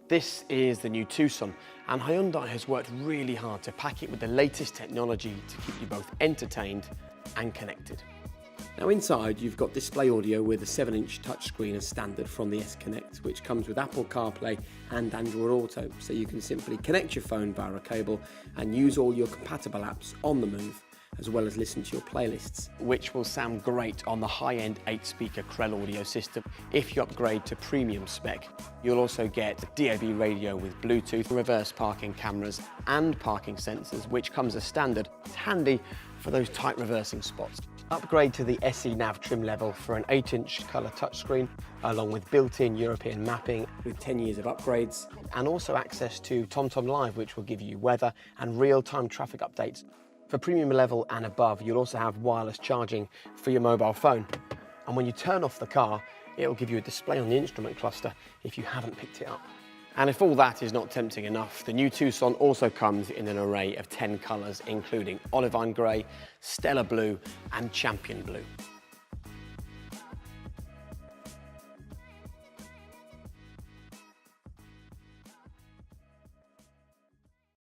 This is the new Tucson, and Hyundai has worked really hard to pack it with the latest technology to keep you both entertained and connected. Now inside you've got display audio with a 7-inch touchscreen as standard from the S Connect, which comes with Apple CarPlay and Android Auto, so you can simply connect your phone via a cable and use all your compatible apps on the move, as well as listen to your playlists, which will sound great on the high-end 8-speaker Krell audio system if you upgrade to premium spec. You'll also get DAB radio with Bluetooth, reverse parking cameras and parking sensors, which comes as standard. It's handy for those tight reversing spots. Upgrade to the SE Nav trim level for an 8-inch colour touchscreen, along with built-in European mapping with 10 years of upgrades, and also access to TomTom Live, which will give you weather and real-time traffic updates. For premium level and above, you'll also have wireless charging for your mobile phone. And when you turn off the car, it'll give you a display on the instrument cluster if you haven't picked it up. And if all that is not tempting enough, the new Tucson also comes in an array of 10 colours, including olivine grey, stellar blue and champion blue.